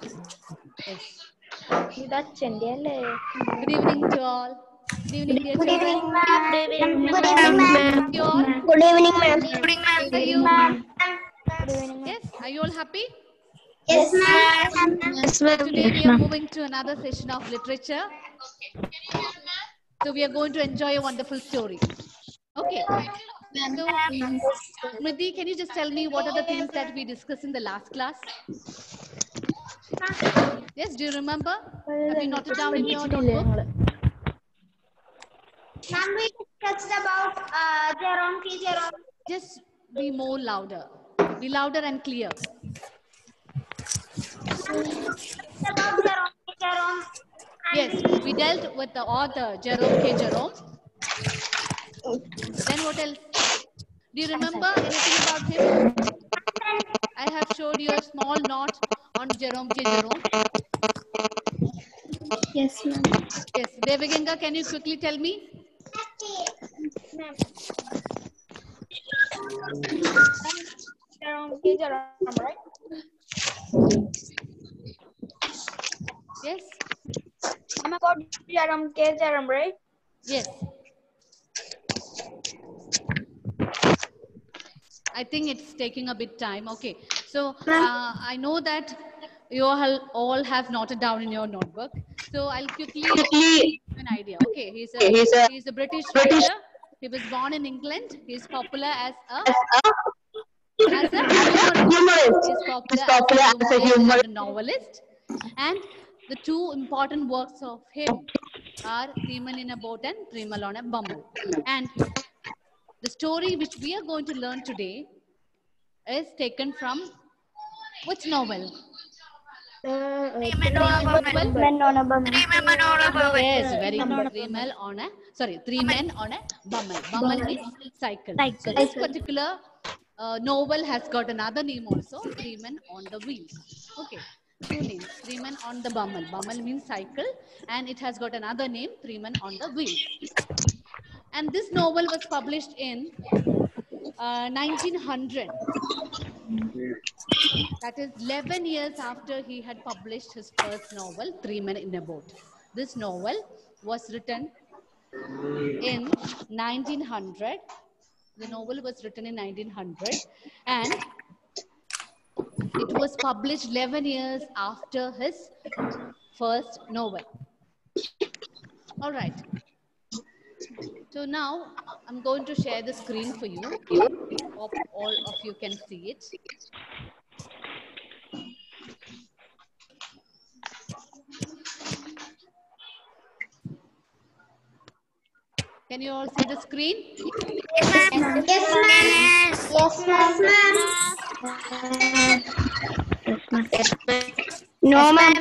Yes. Good evening to all. Good evening, dear children. Good evening, Good ma'am. you all. Good evening, ma'am. How are you? Yes. Are you all happy? Yes, ma'am. Yes, today we are moving to another session of literature. So we are going to enjoy a wonderful story. Okay. So, Smriti, can you just tell me what are the things that we discussed in the last class? Yes, do you remember? Have you noted down in your notebook? Ma'am, we discussed about Jerome K. Jerome. Just be more louder. Be louder and clear. About Jerome K. Jerome. Yes, we dealt with the author Jerome K. Jerome. Then what else? Do you remember anything about him? I have showed you a small note on Jerome K. Jerome. Yes, ma'am. Yes, Devaganga, can you quickly tell me? Ma'am. Jerome K. Jerome, right? Yes? Ma'am, about Jerome K. Jerome, right? Yes. I think it's taking a bit time. Okay. So I know that you all have noted down in your notebook. So I'll quickly give you an idea. Okay. He's a British writer. He was born in England. He's popular as a humorist. He's popular as a humorist and a novelist. And the two important works of him are Theeman in a Boat and Tremal on a Bummel. And the story which we are going to learn today is taken from which novel? Three men on a bum. Yes, very good. Three men on a bummel. Bummel means cycle. So this particular novel has got another name also, Three Men on the Wheels. Okay, two names. Three Men on the Bummel. Bummel means cycle, and it has got another name, Three Men on the Wheels. And this novel was published in 1900. That is 11 years after he had published his first novel, Three Men in a Boat. This novel was written in 1900. The novel was written in 1900 and it was published 11 years after his first novel. All right. So now I'm going to share the screen for you. Hope all of you can see it. Can you all see the screen? Yes, ma'am. Yes, ma'am. Yes, ma'am. No, ma'am.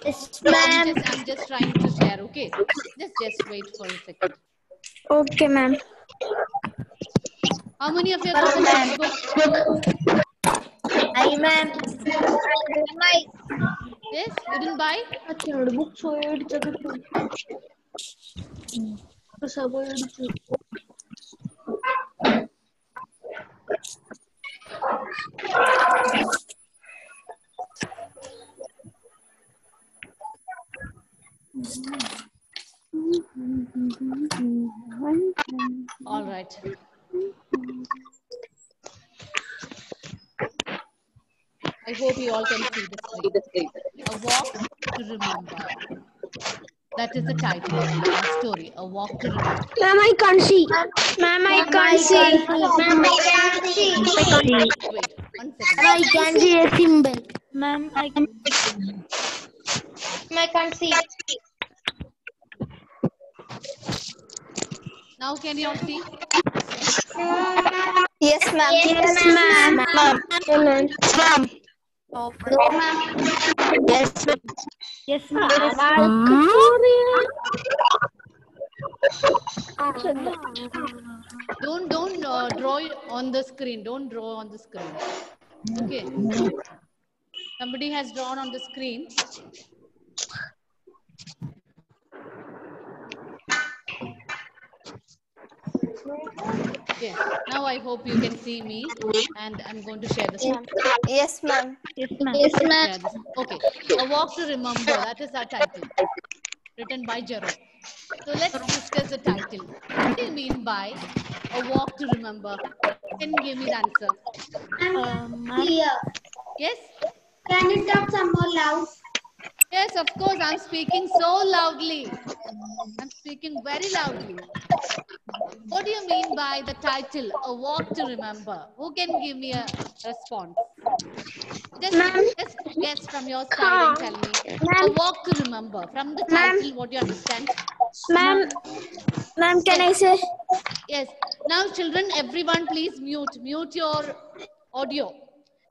Yes, ma'am. I'm just trying to share, okay? Just wait for a second. Okay, ma'am. How many of you got the textbook? I, ma'am. Yes, you didn't buy? All right. I hope you all can see the screen. A Walk to Remember. That is the title of our story. A Walk to Remember. Ma'am, I can't see. Ma'am, I can't see. Ma'am, I can't see. Wait, 1 second. I can see a symbol. Ma'am, I can't see. Now can you all see? Yes, ma'am. Yes, ma'am. Yes, ma'am. No, ma'am. Yes, ma'am. Yes, ma'am. Don't draw on the screen. Don't draw on the screen. Okay. Somebody has drawn on the screen. Yes. Now I hope you can see me, and I'm going to share the screen. Yes, ma'am. Yes, ma'am. Share this. Okay. A Walk to Remember. That is our title, written by Jerome. So let's discuss the title. What do you mean by A Walk to Remember? Can you give me the answer? Clear. Yes? Can you talk some more loud? Yes, of course. I'm speaking so loudly. I'm speaking very loudly. What do you mean by the title, A Walk to Remember? Who can give me a response? Just guess from your side and tell me. A Walk to Remember. From the title, what do you understand? Ma'am, can I Yes. say? Yes. Now, children, everyone, please mute your audio.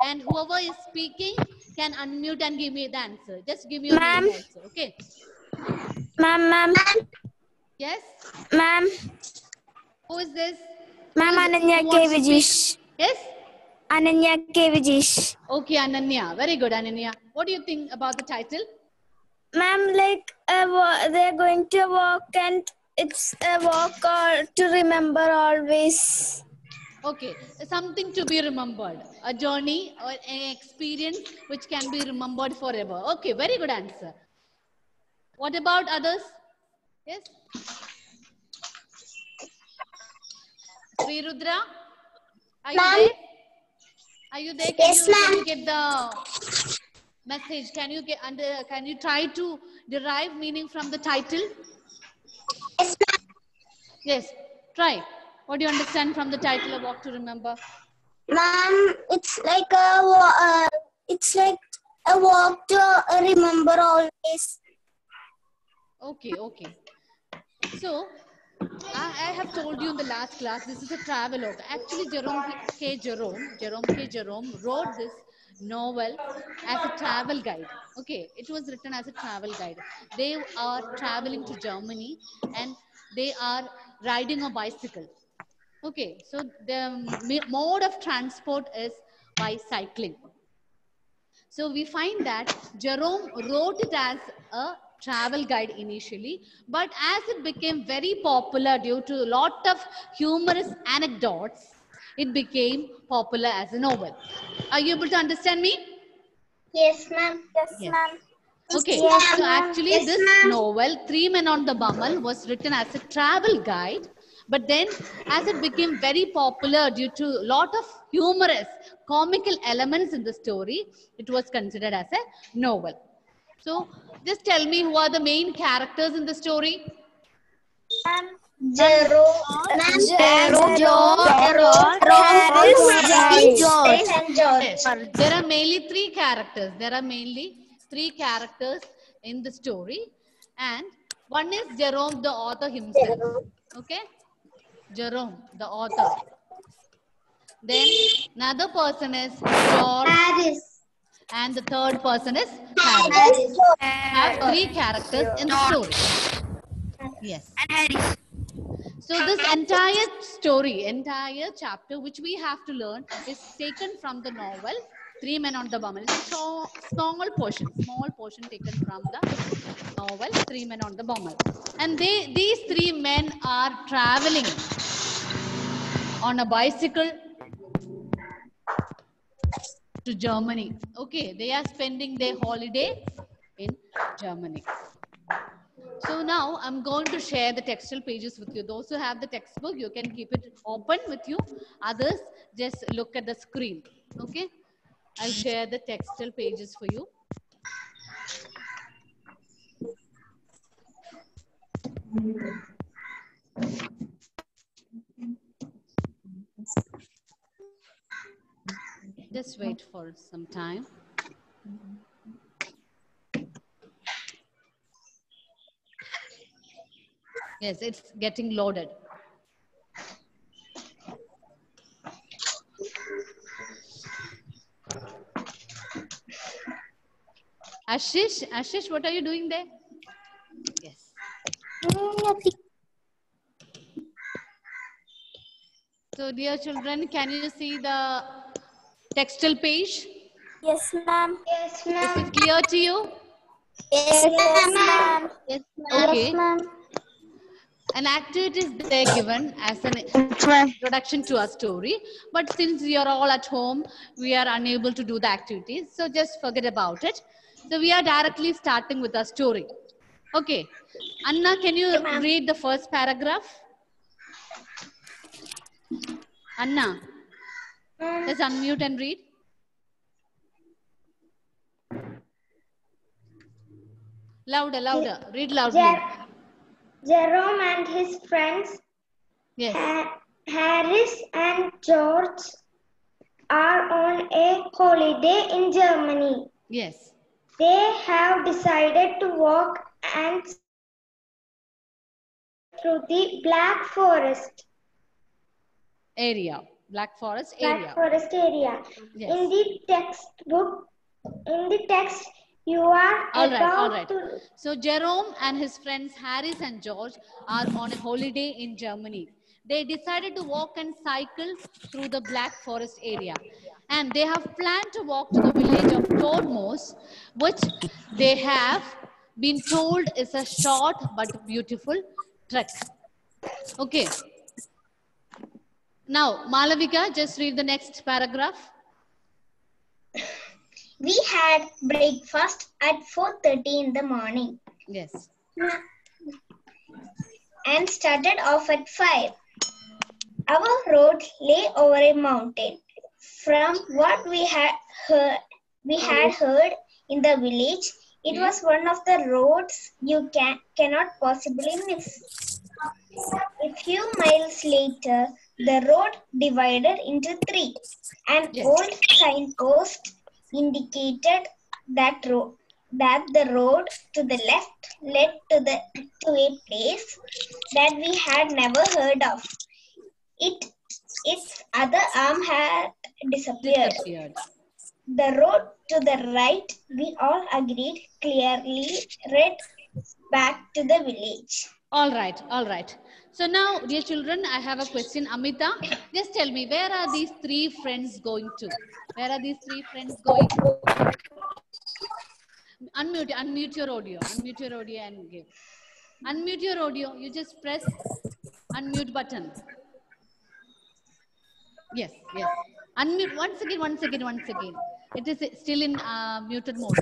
And whoever is speaking can unmute and give me the answer. Just give me your name Ma'am. also. Okay. Ma'am. Yes. Ma'am. Who is this? Ma'am, Ananya Who K. wants to speak? Vijish. Yes. Ananya K. Vijish. Okay, Ananya. Very good, Ananya. What do you think about the title? Ma'am, like they're going to walk and it's a walk or to remember always. Okay, something to be remembered. A journey or an experience which can be remembered forever. Okay, very good answer. What about others? Yes? Sri Rudra? Are you there? Are you there? Can you get the message? Can you get under? Can you try to derive meaning from the title? Yes, ma'am. Yes, try. What do you understand from the title, A Walk to Remember? Ma'am, it's like a walk to remember always. Okay, okay. So, I have told you in the last class, this is a travel log. Actually, Jerome K. Jerome wrote this novel as a travel guide. Okay, it was written as a travel guide. They are traveling to Germany and they are riding a bicycle. Okay, so the mode of transport is by cycling. So we find that Jerome wrote it as a travel guide initially, but as it became very popular due to a lot of humorous anecdotes, it became popular as a novel. Are you able to understand me? Yes, ma'am. Yes. Okay, Yes, so ma'am. actually Yes, this ma'am. novel, Three Men on the Bummel, was written as a travel guide, but then as it became very popular due to a lot of humorous, comical elements in the story, it was considered as a novel. So just tell me who are the main characters in the story? Jerome. George. And George. Yes. There are mainly three characters. There are mainly three characters in the story. And one is Jerome, the author himself. Okay? Jerome, the author. Then another person is George. Harris. And the third person is Harry. Have three characters in the story. Yes. So this entire story, entire chapter which we have to learn is taken from the novel Three Men on the Bummel. It's a small portion taken from the novel Three Men on the Bummel. And these three men are traveling on a bicycle to Germany. Okay, they are spending their holiday in Germany. So now I'm going to share the textual pages with you. Those who have the textbook, you can keep it open with you. Others, just look at the screen. Okay, I'll share the textual pages for you. Just wait for some time. Yes, it's getting loaded. Ashish, what are you doing there? Yes. So, dear children, can you see the textual page? Yes, ma'am. Yes, Is ma'am. it clear to you? Yes, ma'am. Okay. An activity is there given as an introduction to our story, but since we are all at home, we are unable to do the activities, so just forget about it. So we are directly starting with our story. Okay, Anna, can you read the first paragraph? Anna, just unmute and read. Louder, louder, read loudly. Jerome and his friends, Yes. Harris and George, are on a holiday in Germany. Yes. They have decided to walk and through the Black Forest. Area. Black Forest area. Black Forest area. Yes. In the text, you are all about right. to... So Jerome and his friends Harris and George are on a holiday in Germany. They decided to walk and cycle through the Black Forest area. And they have planned to walk to the village of Tormos, which they have been told is a short but beautiful trek. Okay. Now, Malavika, just read the next paragraph. We had breakfast at 4:30 in the morning. Yes. And started off at 5. Our road lay over a mountain. From what we had heard in the village, it was one of the roads you cannot possibly miss. A few miles later, the road divided into 3. An old signpost indicated that the road to the left led to a place that we had never heard of. Its other arm had disappeared. The road to the right, we all agreed, clearly led back to the village. All right. So now, dear children, I have a question. Amita, just tell me, where are these 3 friends going to? Where are these 3 friends going? Unmute your audio. Unmute your audio and give. Unmute your audio. You just press unmute button. Yes. Unmute once again. It is still in muted mode.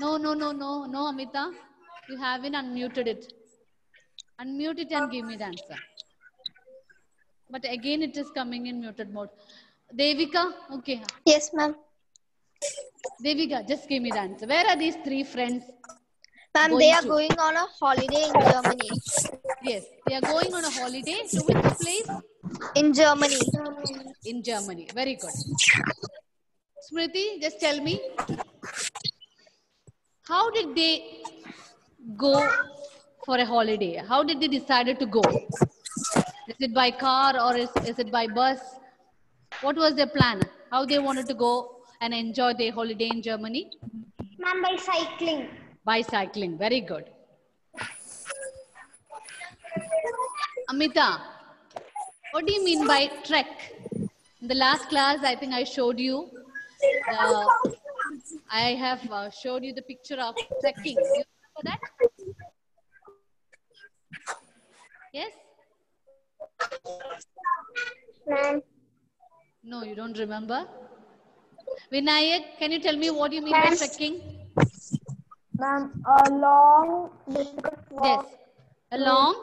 No, Amita. You haven't unmuted it. Unmute it and give me the answer. But again, it is coming in muted mode. Devika, okay. Yes, ma'am. Devika, just give me the answer. Where are these 3 friends? Ma'am, they are going on a holiday in Germany. Yes, they are going on a holiday to which place? In Germany. In Germany. Very good. Smriti, just tell me. How did they go for a holiday? How did they decide to go? Is it by car or is it by bus? What was their plan? How they wanted to go and enjoy their holiday in Germany? Ma'am, by cycling. By cycling. Very good. Amita, what do you mean by trek? In the last class, I think I showed you. I have showed you the picture of trekking. Do you remember that? Yes? Ma'am. No, you don't remember? Vinayak, can you tell me what you mean by trekking? Ma'am, a long, difficult walk. Yes. A long?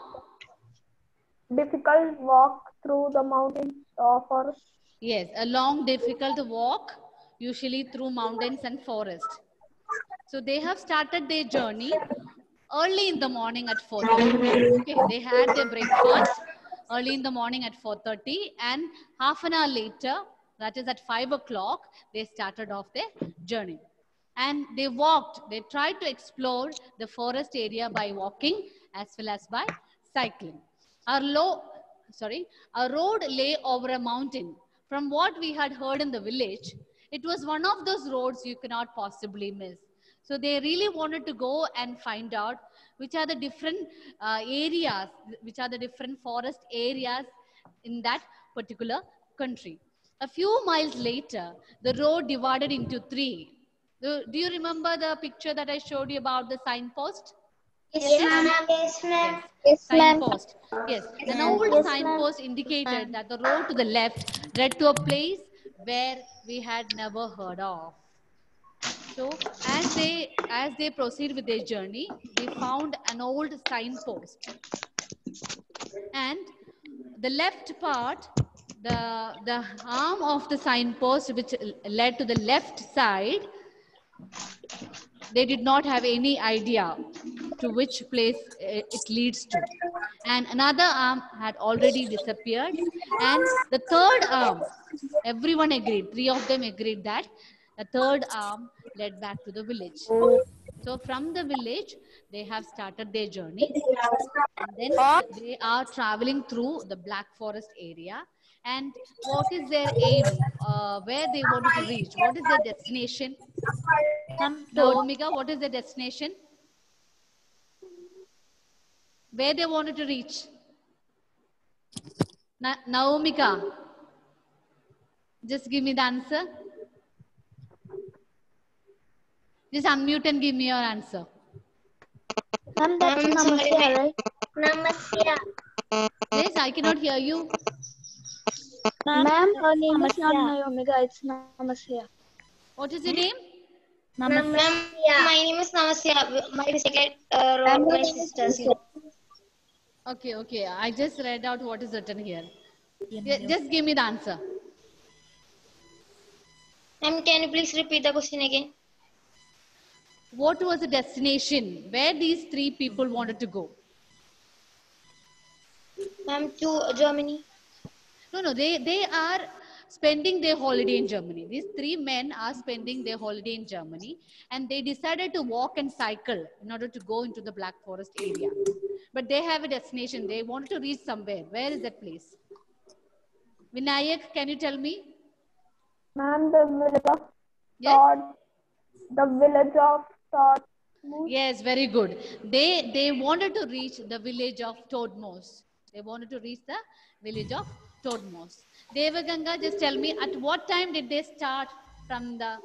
Difficult walk through the mountains or forest. Yes, a long, difficult walk, usually through mountains and forest. So they have started their journey early in the morning at 4:30. Okay, they had their breakfast early in the morning at 4:30, and half an hour later, that is at 5 o'clock, they started off their journey. And they walked, they tried to explore the forest area by walking as well as by cycling. Our road lay over a mountain. From what we had heard in the village, it was one of those roads you cannot possibly miss. So they really wanted to go and find out which are the different areas, which are the different forest areas in that particular country. A few miles later, the road divided into 3. Do you remember the picture that I showed you about the signpost? Yes, ma'am. Yes, ma'am. Yes, ma'am. Signpost. Yes, an old signpost indicated that the road to the left led to a place where we had never heard of. So as they proceed with their journey, they found an old signpost, and the left part, the arm of the signpost which led to the left side, they did not have any idea to which place it leads to. And another arm had already disappeared. And the third arm, everyone agreed, three of them agreed that the third arm led back to the village. So from the village, they have started their journey. And then they are traveling through the Black Forest area. And what is their aim? Where they wanted to reach? What is their destination? Naomika, what is the destination? Where they wanted to reach? Naomika, just give me the answer. Just unmute and give me your answer. Ma'am, that's Namasya, right? Namasya. Yes, I cannot hear you. Ma'am, her name is not Naomika, it's Namasya. What is your name? Namasya. My name is Namasya. My second wrote my sister's name. Okay. I just read out what is written here. Yeah, just give me the answer. Ma'am, can you please repeat the question again? What was the destination where these three people wanted to go? Ma'am, to Germany. No, they are spending their holiday in Germany. These three men are spending their holiday in Germany, and they decided to walk and cycle in order to go into the Black Forest area. But they have a destination. They wanted to reach somewhere. Where is that place? Vinayak, can you tell me? Ma'am, the village of Yes? Todd. The village of Todd. Yes, very good. They wanted to reach the village of Todmos. They wanted to reach the village of Todmos. Devaganga, just tell me, at what time did they start from the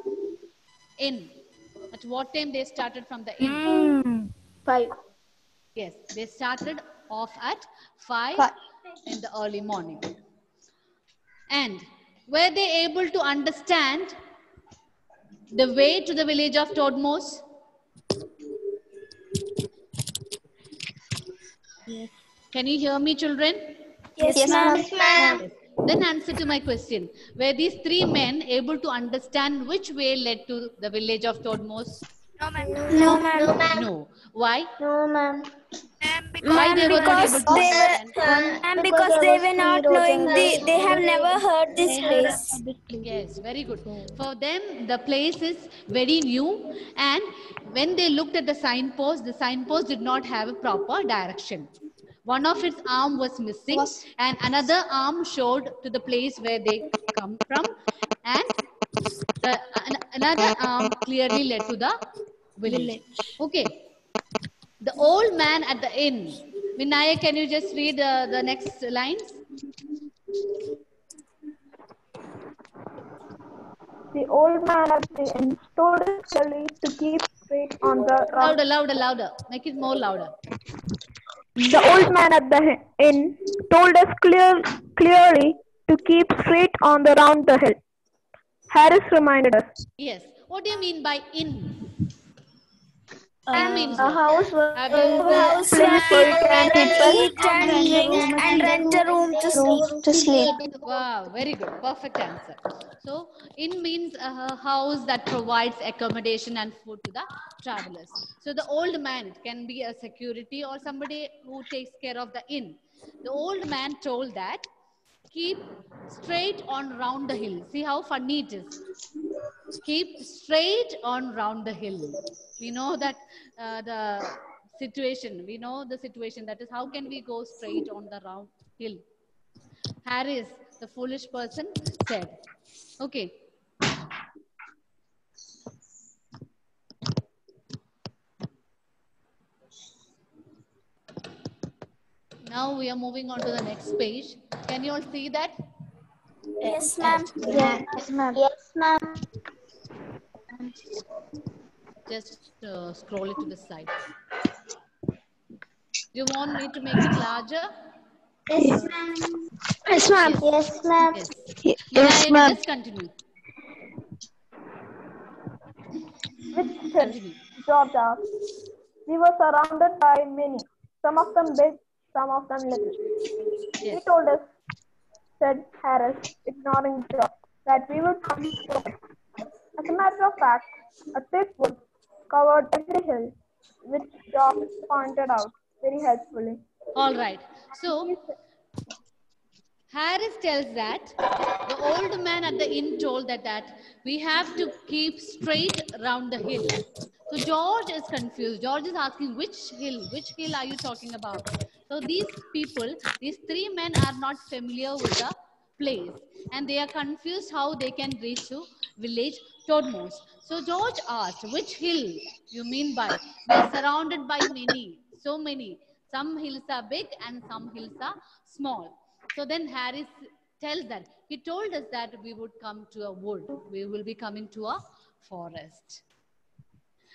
inn? At what time they started from the inn? 5. Yes, they started off at 5 in the early morning. And were they able to understand the way to the village of Todmos? Yes. Can you hear me, children? Yes, ma'am. Yes, ma'am. Yes. Then answer to my question. Were these three men able to understand which way led to the village of Todmos? No, ma'am. No. Why? No, ma'am. Why they were not Because able to they understand? and because they were not knowing they have never heard this place. Yes, very good. For them, the place is very new, and when they looked at the signpost did not have a proper direction. One of its arm was missing, and another arm showed to the place where they come from, and another arm clearly led to the village. Okay. The old man at the inn. Vinaya, can you just read the next lines? The old man at the inn told his colleague to keep straight on the round. Louder. Make it more louder. The old man at the inn told us clearly to keep straight on the round the hill. Harris reminded us. Yes. What do you mean by inn? A house where Place people where can eat and drink and rent a room to sleep. Wow, very good. Perfect answer. So, inn means a house that provides accommodation and food to the travelers. So, the old man, it can be a security or somebody who takes care of the inn. The old man told that keep straight on round the hill. See how funny it is. Keep straight on round the hill. We know that the situation that is how can we go straight on the round hill? Harris, the foolish person, said. Okay. Now we are moving on to the next page. Can you all see that? Yes, ma'am. Yes, ma'am. Yes, ma'am. Just scroll it to the side. Do you want me to make it larger? Yes, ma'am. Yes, ma'am. Yes, ma'am. Yes. Yes, Narayan, ma'am. just continue. Which hill? Continue. George asked. We were surrounded by many, some of them big, some of them little. He Yes. told us, said Harris, ignoring George, that we would come to a wood. As a matter of fact, a thick wood covered every hill, which George pointed out very helpfully. All right. So Harris tells that the old man at the inn told that we have to keep straight around the hill. So George is confused. George is asking, which hill are you talking about? So these people, these three men are not familiar with the place and they are confused how they can reach to village Todmos. So George asked, which hill you mean by? We are surrounded by many, so many. Some hills are big and some hills are small. So then Harris tells that he told us that we would come to a wood. We will be coming to a forest.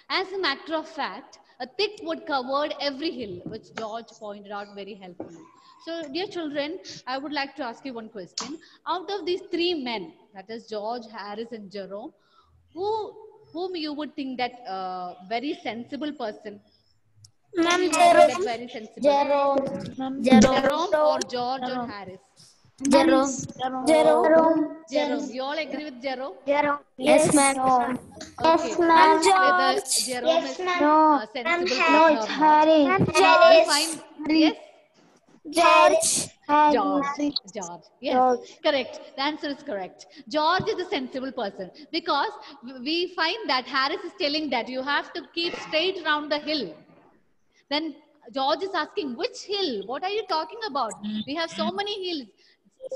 As a matter of fact, a thick wood covered every hill, which George pointed out very helpfully. So, dear children, I would like to ask you one question. Out of these three men, that is George, Harris, and Jerome, whom you would think that very sensible person? Ma'am, You would think that very sensible. Jerome. Jerome or George or Harris? Jerome. Jerome. You all agree with Jerome? Yes, ma'am. Okay. ma'am. Whether George. Jerome Yes, is ma'am. sensible No, person it's or not. Harry. We find yes, George. George. Yes, correct. The answer is correct. George is a sensible person because we find that Harris is telling that you have to keep straight around the hill. Then George is asking, which hill? What are you talking about? We have so many hills,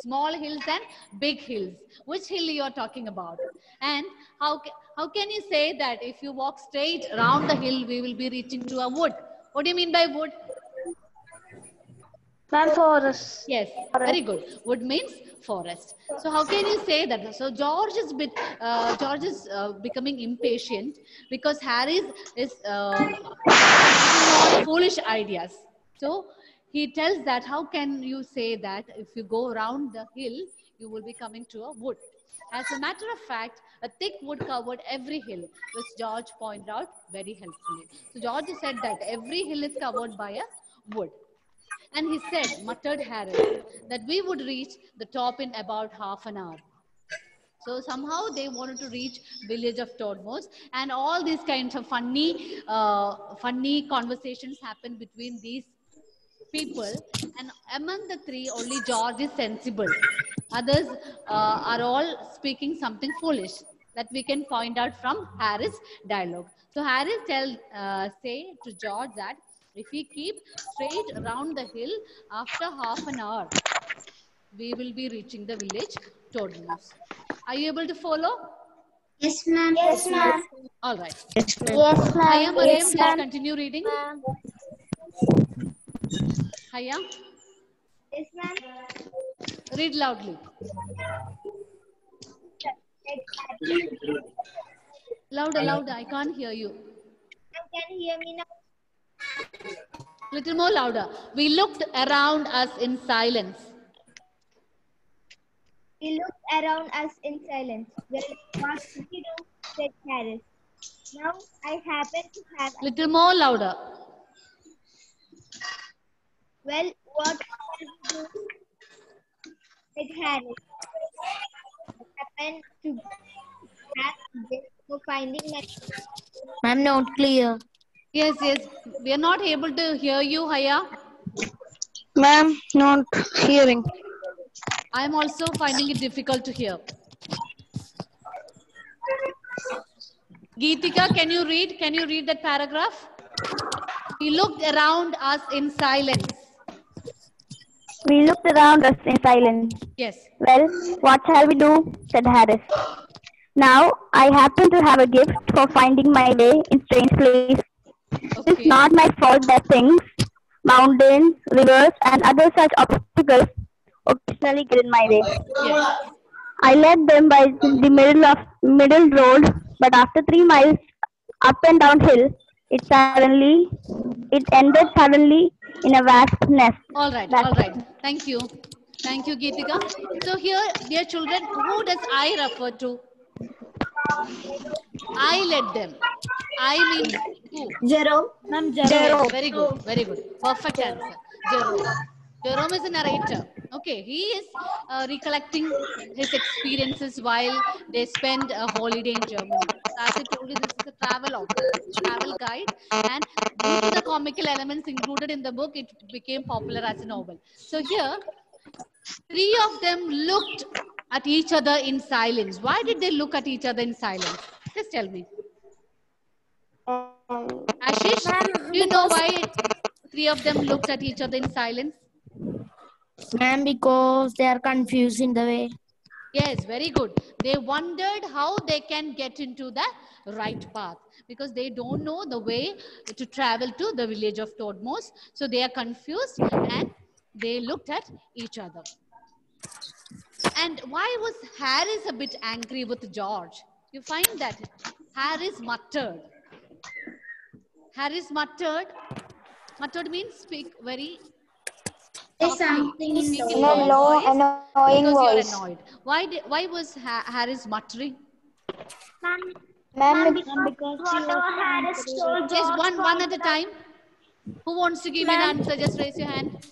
small hills and big hills. Which hill you are talking about? And how can you say that if you walk straight around the hill, we will be reaching to a wood? What do you mean by wood? Ma'am, forest. Yes, very good. Wood means forest. So how can you say that? So George is becoming impatient because Harry is giving all foolish ideas. So he tells that how can you say that if you go around the hill, you will be coming to a wood. As a matter of fact, a thick wood covered every hill, which George pointed out very helpfully. So George said that every hill is covered by a wood. And he said, muttered Harris, that we would reach the top in about half an hour. So somehow they wanted to reach village of Todmos, and all these kinds of funny conversations happened between these people. And among the three, only George is sensible. Others are all speaking something foolish that we can find out from Harris' dialogue. So Harris say to George that if we keep straight around the hill, after half an hour, we will be reaching the village Todmos. Are you able to follow? Yes, ma'am. Yes, ma'am. All right. Yes, ma'am. Haya, Mariam, please continue reading. Haya, Yes, ma'am. read loudly. Louder, louder. I can't hear you. Can you hear me now? Little more louder. We looked around us in silence. We looked around us in silence. Well, what should we do? Said Harris. Now I happen to have. Little more louder. Well, what shall we do? Said Harris. I happen to have this for finding my. Ma'am, not clear. Yes, yes. We are not able to hear you, Haya. Ma'am, not hearing. I am also finding it difficult to hear. Geetika, can you read? Can you read that paragraph? We looked around us in silence. We looked around us in silence. Yes. Well, what shall we do? Said Harris. Now, I happen to have a gift for finding my way in strange places. Okay. It's not my fault that things, mountains, rivers, and other such obstacles occasionally get in my way. Yes. I led them by the middle road, but after 3 miles up and down hill, it ended suddenly In a vastness. All right, all right. Thank you. Thank you, Geetika. So here, dear children, who does I refer to? I led them. I means who? Jerome. Ma'am, Jerome. Yes, very good, very good. Perfect answer. Jerome. Jerome is a narrator. Okay, he is recollecting his experiences while they spend a holiday in Germany. As I told you, this is a travel author, travel guide, and due to the comical elements included in the book, it became popular as a novel. So here, three of them looked at each other in silence. Why did they look at each other in silence? Just tell me. Ashish, do you know why three of them looked at each other in silence? Ma'am, because they are confused in the way. Yes, very good. They wondered how they can get into the right path because they don't know the way to travel to the village of Todmos. So they are confused and they looked at each other. And why was Harris a bit angry with George? You find that Harris muttered. Harris muttered. Muttered means speak very softly. Speak in low voice annoying because you're annoyed. Why was Harris muttering? Ma'am, because Harris told Just one at a time. Who wants to give me the answer? Just raise your hand.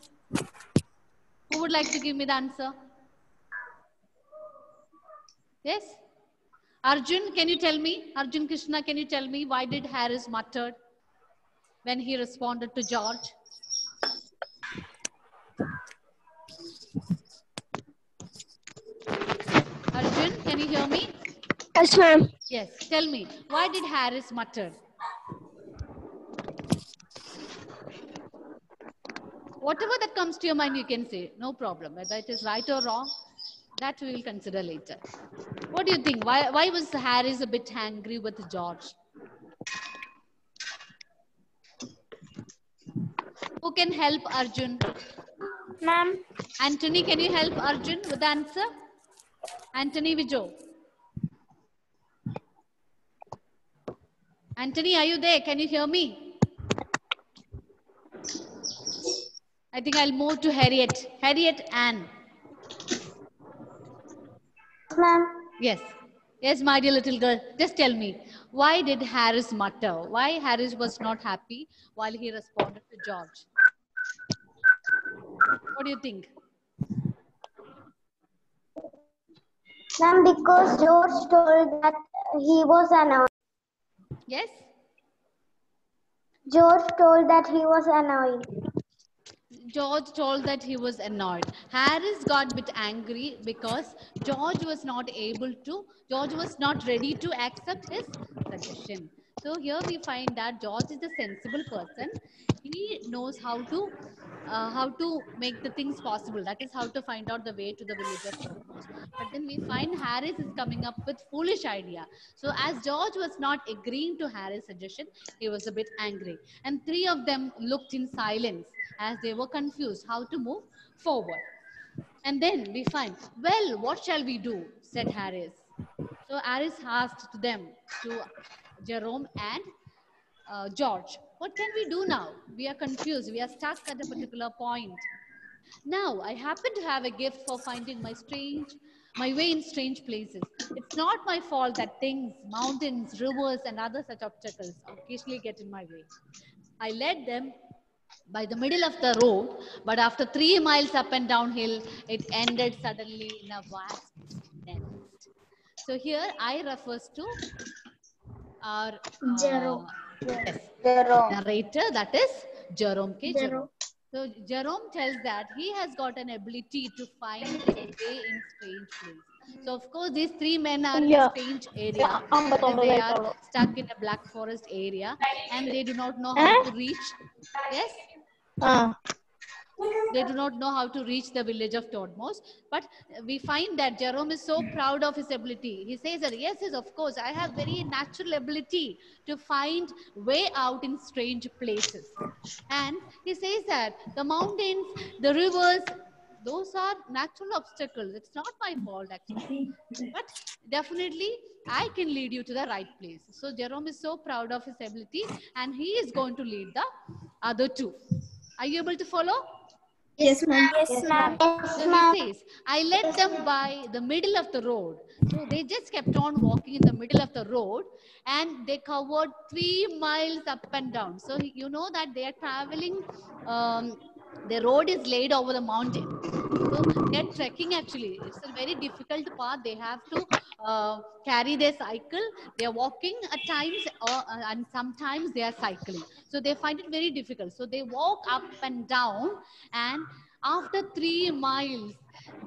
Who would like to give me the answer? Yes? Arjun, can you tell me? Arjun Krishna, can you tell me why did Harris muttered when he responded to George? Arjun, can you hear me? Yes, ma'am. Yes, tell me. Why did Harris mutter? Whatever that comes to your mind, you can say. No problem. Whether it is right or wrong, that we will consider later. What do you think? Why was Harris a bit angry with George? Who can help Arjun? Ma'am. Anthony, can you help Arjun with the answer? Anthony Vijo. Anthony, are you there? Can you hear me? I think I'll move to Harriet. Harriet Ann. Ma'am. Yes. Yes, my dear little girl. Just tell me, why did Harris mutter? Why Harris was not happy while he responded to George? What do you think? Ma'am, because George told that he was annoyed. Yes? George told that he was annoyed. George told that he was annoyed. Harris got a bit angry because George was not ready to accept his suggestion. So here we find that George is a sensible person. He knows how to make the things possible. That is how to find out the way to the village of Todmos. But then we find Harris is coming up with foolish idea. So as George was not agreeing to Harris' suggestion, he was a bit angry. And three of them looked in silence as they were confused how to move forward. And then we find, well, what shall we do? Said Harris. So Harris asked them, to Jerome and George, what can we do now? We are confused. We are stuck at a particular point. Now, I happen to have a gift for finding my way in strange places. It's not my fault that things, mountains, rivers, and other such obstacles occasionally get in my way. I led them by the middle of the road, but after 3 miles up and downhill, it ended suddenly in a vast nest. So here I refers to our narrator, that is Jerome K. Jerome. So Jerome tells that he has got an ability to find a way in strange place. So of course these three men are in a strange area. They are stuck in a black forest area and they do not know how to reach. Yes? They do not know how to reach the village of Todmos. But we find that Jerome is so proud of his ability. He says that, yes, of course, I have very natural ability to find way out in strange places. And he says that the mountains, the rivers, those are natural obstacles. It's not my fault, actually. But definitely, I can lead you to the right place. So Jerome is so proud of his ability and he is going to lead the other two. Are you able to follow? Yes, ma'am. Yes, ma'am. So he says, I led them by the middle of the road. So they just kept on walking in the middle of the road and they covered 3 miles up and down. So you know that they are traveling, the road is laid over the mountain. So they are trekking actually. It's a very difficult path. They have to carry their cycle. They are walking at times and sometimes they are cycling. So they find it very difficult. So they walk up and down, and after 3 miles,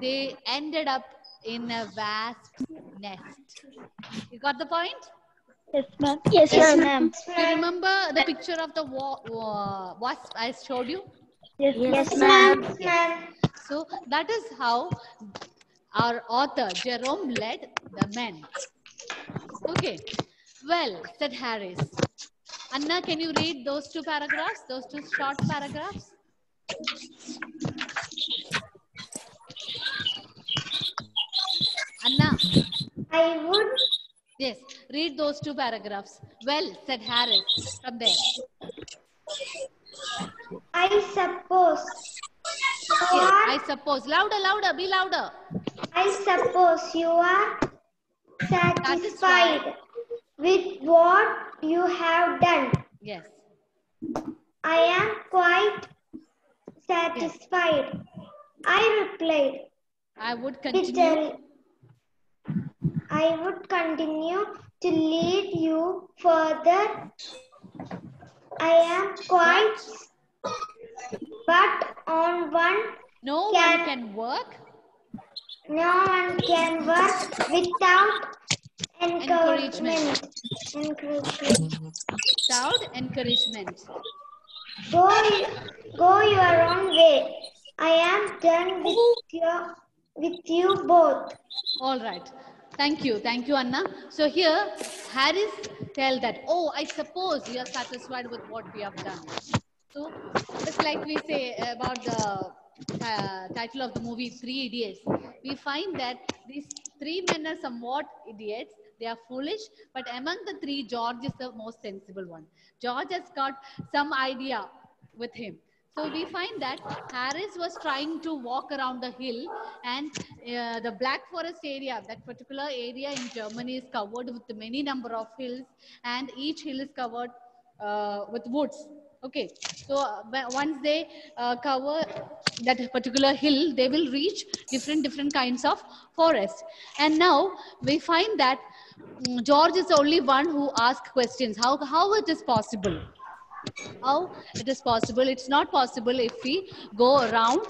they ended up in a wasp's nest. You got the point? Yes, ma'am. Yes, ma'am. Do you remember the picture of the wasp I showed you? Yes, ma'am. So that is how our author Jerome led the men. Okay. Well, said Harris. Anna, can you read those 2 paragraphs, those 2 short paragraphs? Anna. I would. Yes, read those 2 paragraphs. Well, said Harris from there. I suppose. Yes, I suppose. Louder, louder, be louder. I suppose you are satisfied with what you have done. Yes. I am quite satisfied. I replied. I would continue. I would continue to lead you further. I am quite, but on one No one can work. No one can work without encouragement. Without encouragement. Go your own way. I am done with you both. All right. Thank you, Anna. So here, Harris tells that, oh, I suppose you are satisfied with what we have done. So just like we say about the title of the movie, 3 Idiots, we find that these 3 men are somewhat idiots. They are foolish, but among the 3, George is the most sensible one. George has got some idea with him. So we find that Harris was trying to walk around the hill, and the Black Forest area, that particular area in Germany, is covered with many number of hills, and each hill is covered with woods. Okay, so once they cover that particular hill, they will reach different kinds of forest. And now we find that George is the only one who asks questions. How it is possible? How it is possible? It's not possible if we go around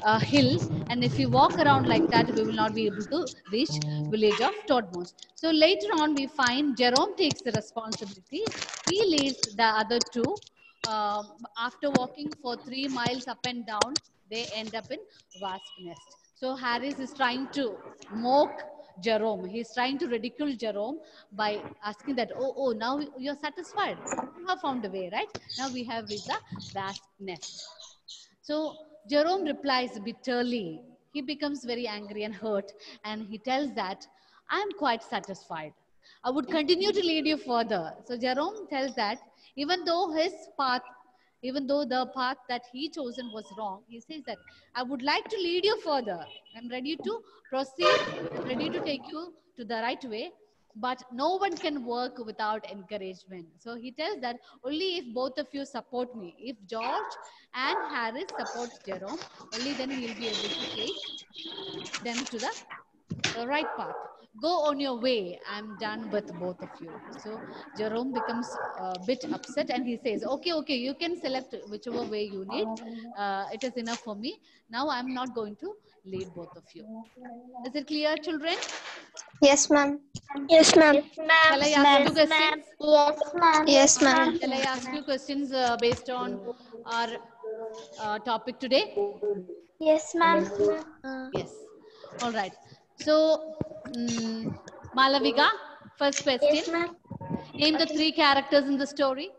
a hill, and if we walk around like that, we will not be able to reach village of Todmos. So later on, we find Jerome takes the responsibility. He leads the other 2. After walking for 3 miles up and down, they end up in wasp nest. So Harris is trying to mock Jerome. He's trying to ridicule Jerome by asking that, oh, now you're satisfied. You have found a way, right? Now we have reached the wasp nest. So Jerome replies bitterly. He becomes very angry and hurt, and he tells that, I am quite satisfied. I would continue to lead you further. So Jerome tells that even though the path that he chosen was wrong, he says that I would like to lead you further. I'm ready to proceed. I'm ready to take you to the right way. But no one can work without encouragement. So he tells that only if both of you support me, if George and Harris support Jerome, only then he'll be able to take them to the right path. Go on your way. I'm done with both of you. So Jerome becomes a bit upset, and he says, okay, you can select whichever way you need. It is enough for me. Now I'm not going to lead both of you. Is it clear, children? Yes, ma'am. Yes, ma'am. Shall I ask you questions? Yes, ma'am. Yes, ma'am. Shall I ask you questions based on our topic today? Yes, ma'am. Yes. All right. So, Malavika, first question. Yes, ma'am. Name the 3 characters in the story.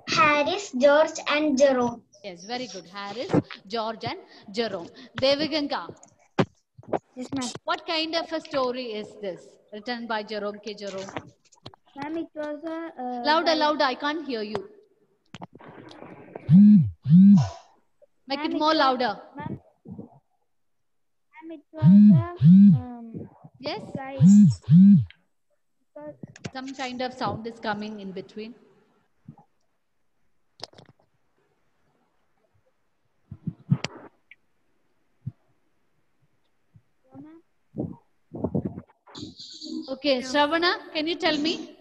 Harris, George, and Jerome. Yes, very good. Harris, George, and Jerome. Deviganka. Yes, ma'am. What kind of a story is this? Written by Jerome K. Jerome. Ma'am, it was a... Louder, I can't hear you. Make it more louder. Ma'am, it was Yes, like some kind of sound is coming in between. Okay, Shravana, can you tell me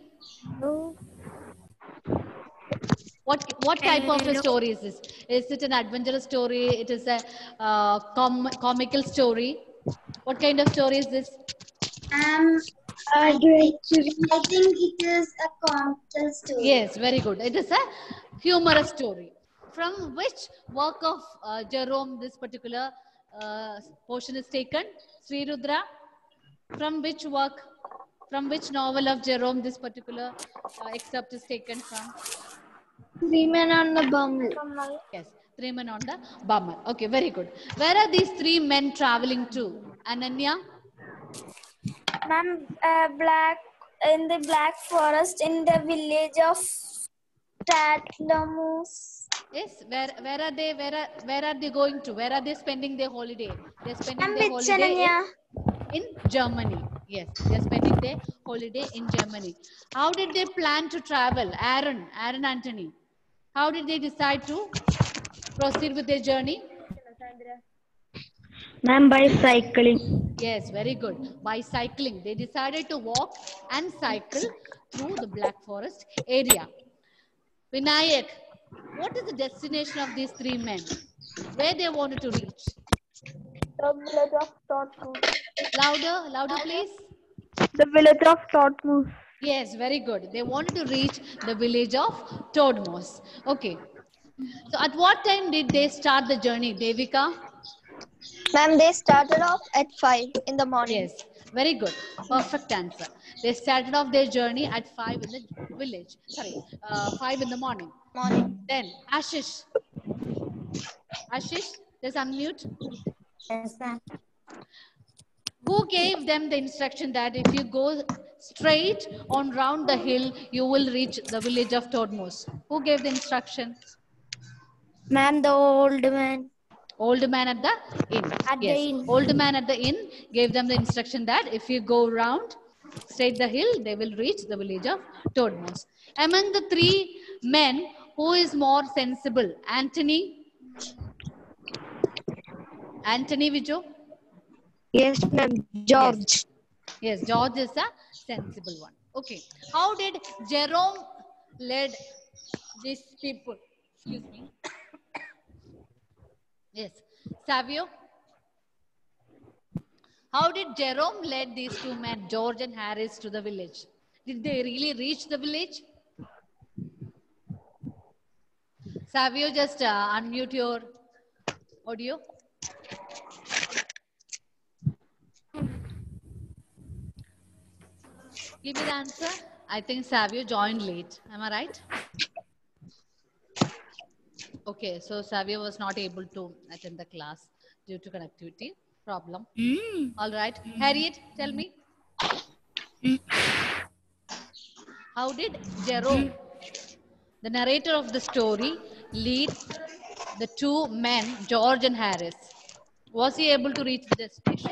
what type of a story is this? Is it an adventurous story? It is a comical story. What kind of story is this? I think it is a comical story. Yes, very good. It is a humorous story. From which work of Jerome this particular portion is taken? Sri Rudra? From which work? From which novel of Jerome this particular excerpt is taken from? Three Men on the Bumble. Yes, Three Men on the Bummer. Okay, very good. Where are these three men traveling to? Ananya? Ma'am, in the Black Forest in the village of Tatlamus. Yes, where are they? Where are they going to? Where are they spending their holiday? They're spending their holiday in Germany. Yes, they're spending their holiday in Germany. How did they plan to travel? Aaron Anthony. How did they decide to proceed with their journey? Ma'am, by cycling. Yes, very good. By cycling. They decided to walk and cycle through the Black Forest area. Vinayak, what is the destination of these three men? Where they wanted to reach? The village of Totmoose. Louder, please. The village of Totmoose. Yes, very good. They wanted to reach the village of Todmos. Okay. So at what time did they start the journey, Devika? Ma'am, they started off at 5 in the morning. Yes, very good. Perfect answer. They started off their journey at 5 in the village. Sorry, 5 in the morning. Then Ashish, just unmute. Yes, ma'am. Who gave them the instruction that if you go straight on round the hill, you will reach the village of Todmos? Who gave the instruction? Ma'am, the old man. Old man at the inn. The inn. Old man at the inn gave them the instruction that if you go round straight the hill, they will reach the village of Todmos. Among the three men, who is more sensible? Anthony? Anthony Vijay? Yes, ma'am. George. Yes, George is a sensible one. Okay. How did Jerome lead these people? Excuse me. Yes. Savio? How did Jerome lead these two men, George and Harris, to the village? Did they really reach the village? Savio, just unmute your audio. Give me the answer. I think Savio joined late. Am I right? Okay, so Savio was not able to attend the class due to connectivity problem. All right. Harriet, tell me. How did Jerome, the narrator of the story, lead the two men, George and Harris? Was he able to reach the destination?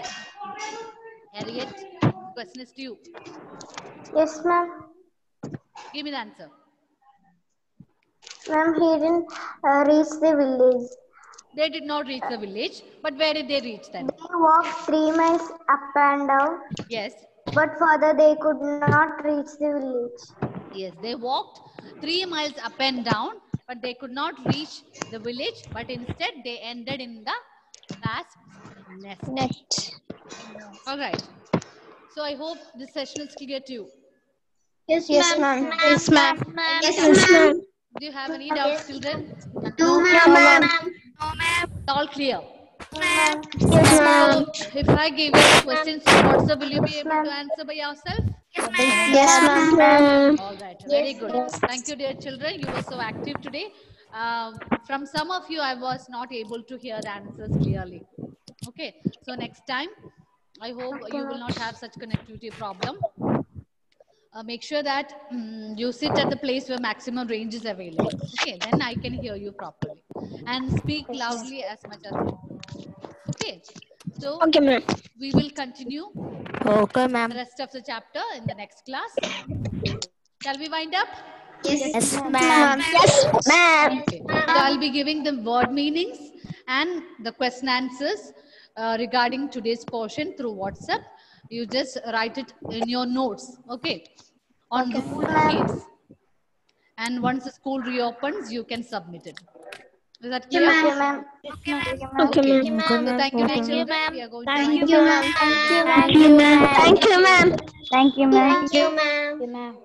Harriet, the question is to you. Yes, ma'am. Give me the answer. Ma'am, he didn't reach the village. They did not reach the village, but where did they reach then? They walked 3 miles up and down, Yes, but further they could not reach the village. yes, they walked 3 miles up and down, but they could not reach the village, but instead they ended in the wasp's nest. All right. So I hope this session is clear to you. Yes, ma'am. Yes, ma'am. Yes, ma'am. Do you have any doubts, children? No, ma'am. It's all clear. Yes, So if I give you a question, so WhatsApp, will you be able to answer by yourself? Yes, ma'am. All right, very good. Thank you, dear children. You were so active today. From some of you, I was not able to hear the answers clearly. Okay, so next time, I hope you will not have such connectivity problem. Make sure that you sit at the place where maximum range is available. Okay, then I can hear you properly. and speak loudly as much as possible. Okay. So Okay, ma'am. we will continue Okay, the ma'am. rest of the chapter in the next class. Shall we wind up? Yes, ma'am. Yes, ma'am. Okay. So I'll be giving the word meanings and the question answers regarding today's portion through WhatsApp. You just write it in your notes, okay, on Google Sheets. And once the school reopens, you can submit it. Is that clear? Okay, ma'am. Okay. So thank you, dear children. We are going to wind up. Thank you, ma'am. Thank you, ma'am. Thank you, ma'am. Thank you, ma'am. Ma'am.